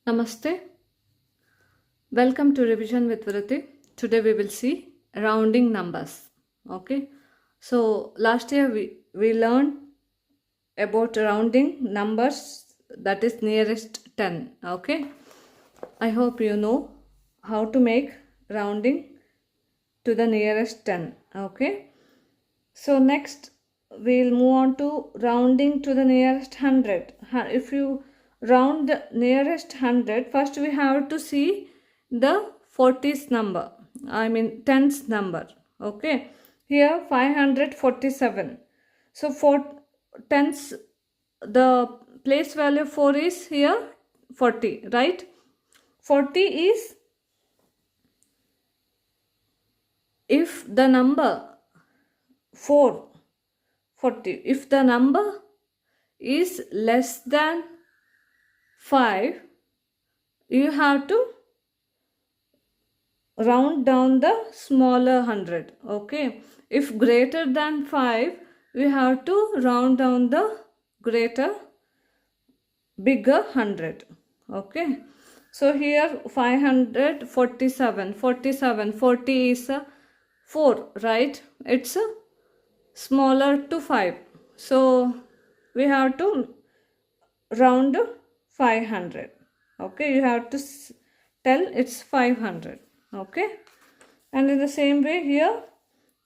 Namaste. Welcome to Revision with Vrithi. Today we will see rounding numbers. Okay. So last year we learned about rounding numbers that is nearest 10. Okay. I hope you know how to make rounding to the nearest 10. Okay. So next we'll move on to rounding to the nearest 100. If you round the nearest 100, first we have to see the 40th number, I mean 10th number. Okay, here 547. So for 10th, the place value 4 is here 40, right? 40 is if the number 4 40, if the number is less than 5, you have to round down the smaller 100. Okay, if greater than 5, we have to round down the bigger 100. Okay, so here 547, 40 is a 4, right? It's a smaller to 5, so we have to round 500. Okay, you have to tell it's 500. Okay, and in the same way here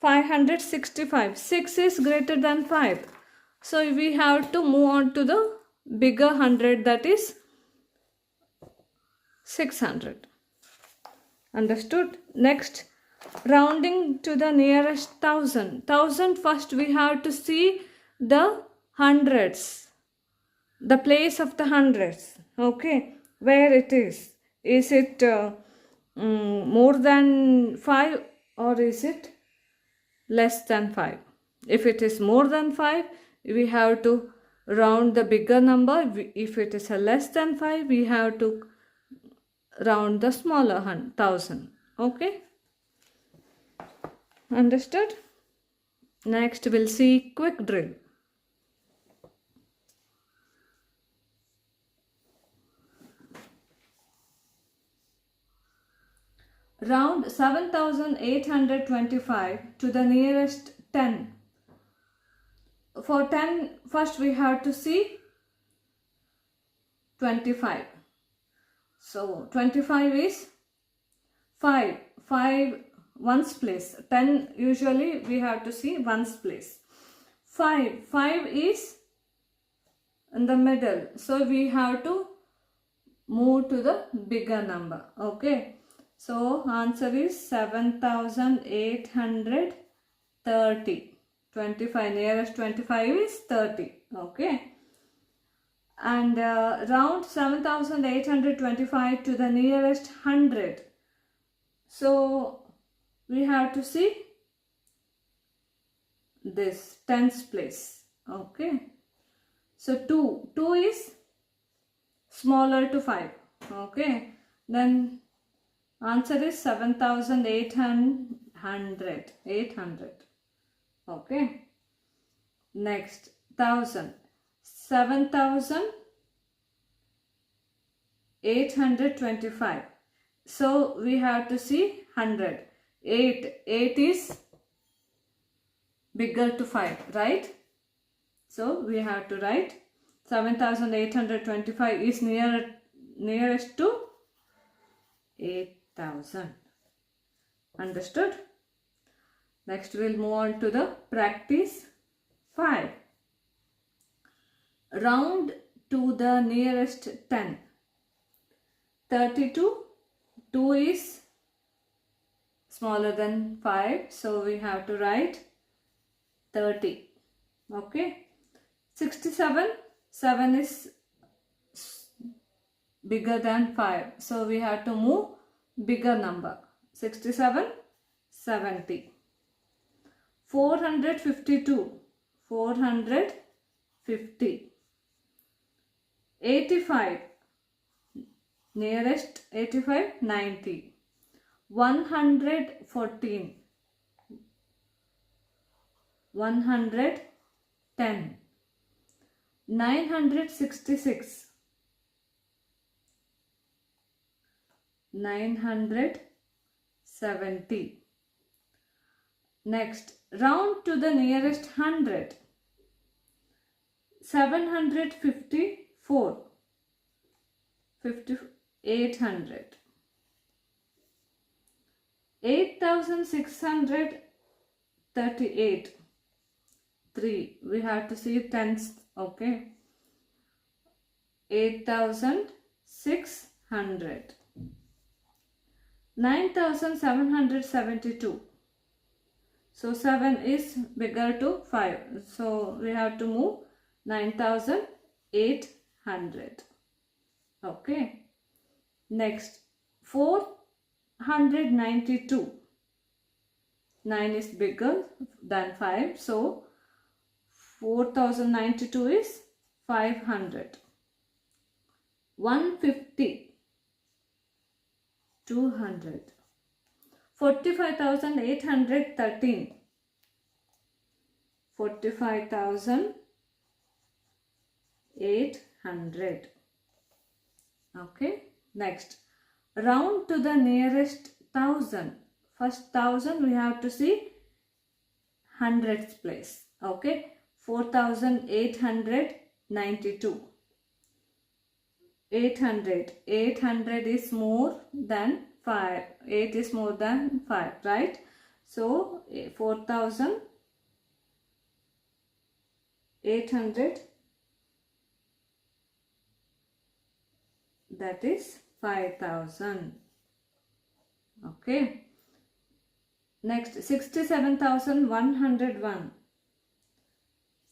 565, 6 is greater than 5, so we have to move on to the bigger 100, that is 600. Understood? Next, rounding to the nearest 1000. First we have to see the hundreds, the place of the hundreds. Okay, where it is it more than 5 or is it less than 5? If it is more than 5, we have to round the bigger number. If it is a less than 5, we have to round the smaller 1000. Okay, understood? Next we'll see quick drill. Round 7825 to the nearest 10. For 10, first we have to see 25. So 25 is 5. 5 ones place. 10 usually we have to see ones place. 5 is in the middle. So we have to move to the bigger number. Okay. So answer is 7830. 25, nearest 25 is 30. Okay. And round 7825 to the nearest 100. So we have to see this tens place. Okay. So 2 is smaller to 5. Okay. Then answer is 7800. 800. Okay. Next, 1000. 7825. So we have to see 100. 8 is bigger to 5, right? So we have to write 7825 is nearest to 8000. Understood? Next we'll move on to the practice 5. Round to the nearest 10. 32. 2 is smaller than 5, so we have to write 30. Okay. 67. 7 is bigger than 5, so we have to move bigger number. 67, 70. 452. 450. 85. Nearest 85, 90. 114. 110. 966. 970. Next, round to the nearest hundred. 754. 800. 8638. 3. We have to see tens. Okay. 8600. 9772. So 7 is bigger to 5. So we have to move 9800. Okay. Next, 492. 9 is bigger than 5. So 4092 is 500. 150. 200. 45,813. 45,800. Okay. Next, round to the nearest thousand. First thousand we have to see hundreds place. Okay. 4,892. 800. 800 is more than 5. 8 is more than 5, right? So 4,800, that is 5,000. Okay. Next, 67,101.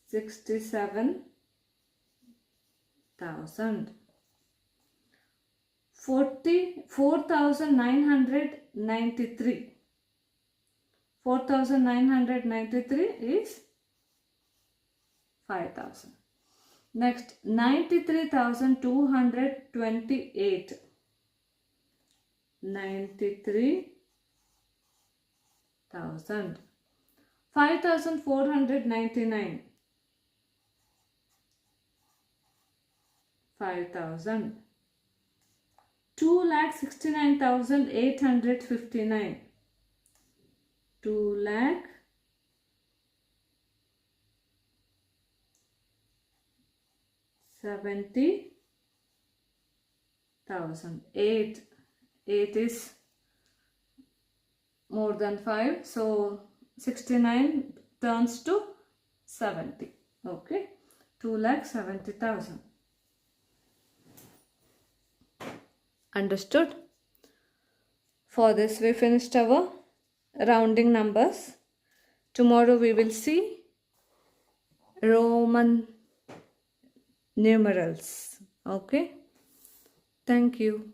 67,000. 4,993. 4,993 is 5,000. Next, 93,228. 93,000. 5,499. 5,000. 2,69,859. 2,70,000. 8 is more than 5. So 69 turns to 70. Okay. 2,70,000. Understood? For this we finished our rounding numbers. Tomorrow we will see Roman numerals. Okay. Thank you.